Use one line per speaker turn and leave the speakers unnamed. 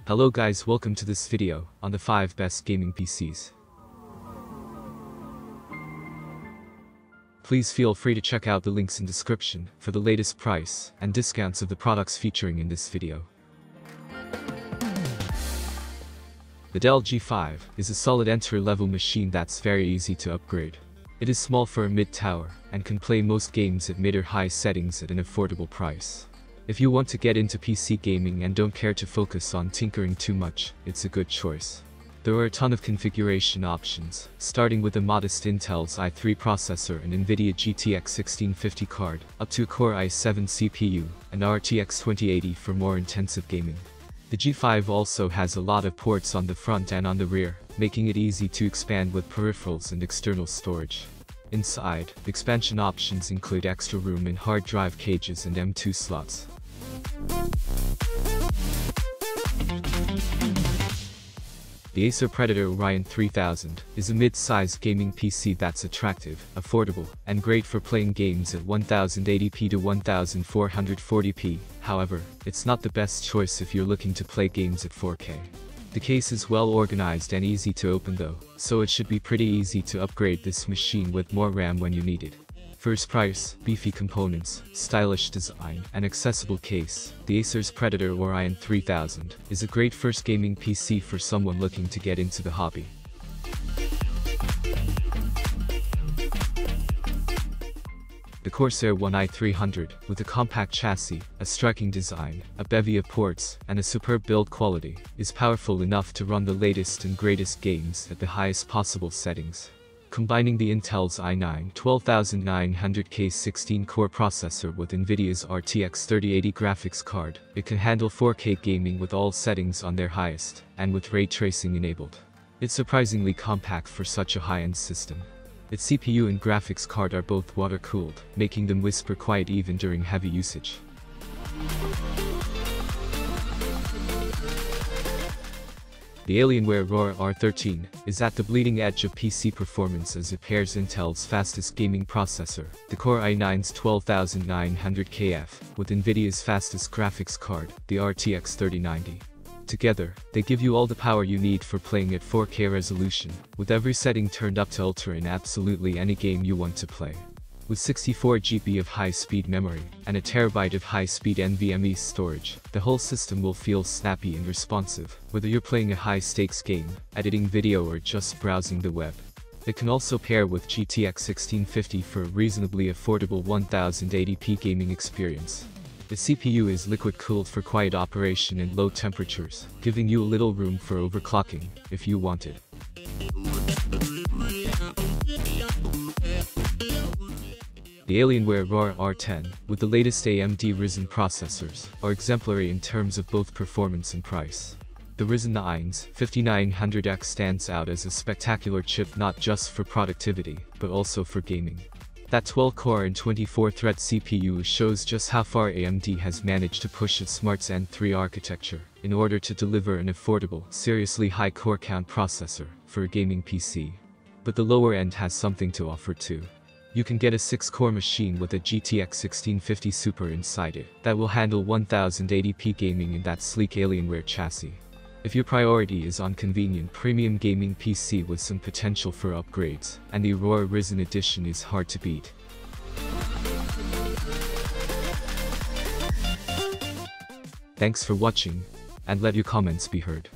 Hello guys, welcome to this video on the 5 best gaming PCs. Please feel free to check out the links in description for the latest price and discounts of the products featuring in this video. The Dell G5 is a solid entry-level machine that's very easy to upgrade. It is small for a mid-tower and can play most games at mid or high settings at an affordable price. If you want to get into PC gaming and don't care to focus on tinkering too much, it's a good choice. There are a ton of configuration options, starting with a modest Intel's i3 processor and NVIDIA GTX 1650 card, up to a Core i7 CPU, and RTX 2080 for more intensive gaming. The G5 also has a lot of ports on the front and on the rear, making it easy to expand with peripherals and external storage. Inside, expansion options include extra room in hard drive cages and M.2 slots. The Acer Predator Orion 3000 is a mid-sized gaming PC that's attractive, affordable, and great for playing games at 1080p to 1440p. However, it's not the best choice if you're looking to play games at 4K. The case is well organized and easy to open though, so it should be pretty easy to upgrade this machine with more RAM when you need it. First price, beefy components, stylish design, and accessible case, the Acer's Predator Orion 3000 is a great first gaming PC for someone looking to get into the hobby. The Corsair One i300, with a compact chassis, a striking design, a bevy of ports, and a superb build quality, is powerful enough to run the latest and greatest games at the highest possible settings. Combining the Intel's i9 12900K 16-core processor with NVIDIA's RTX 3080 graphics card, it can handle 4K gaming with all settings on their highest, and with ray tracing enabled. It's surprisingly compact for such a high-end system. Its CPU and graphics card are both water-cooled, making them whisper quiet even during heavy usage. The Alienware Aurora R13 is at the bleeding edge of PC performance as it pairs Intel's fastest gaming processor, the Core i9's 12900KF, with NVIDIA's fastest graphics card, the RTX 3090. Together, they give you all the power you need for playing at 4K resolution, with every setting turned up to ultra in absolutely any game you want to play. With 64GB of high-speed memory, and a terabyte of high-speed NVMe storage, the whole system will feel snappy and responsive, whether you're playing a high-stakes game, editing video or just browsing the web. It can also pair with GTX 1650 for a reasonably affordable 1080p gaming experience. The CPU is liquid-cooled for quiet operation and low temperatures, giving you a little room for overclocking, if you want it. The Alienware Aurora R10, with the latest AMD Ryzen processors, are exemplary in terms of both performance and price. The Ryzen 9's 5900X stands out as a spectacular chip not just for productivity, but also for gaming. That 12-core and 24-thread CPU shows just how far AMD has managed to push its smart Zen 3 architecture in order to deliver an affordable, seriously high core count processor for a gaming PC. But the lower end has something to offer too. You can get a 6-core machine with a GTX 1650 Super inside it that will handle 1080p gaming in that sleek Alienware chassis. If your priority is on convenient premium gaming PC with some potential for upgrades, and the Aurora Ryzen Edition is hard to beat. Thanks for watching, and let your comments be heard.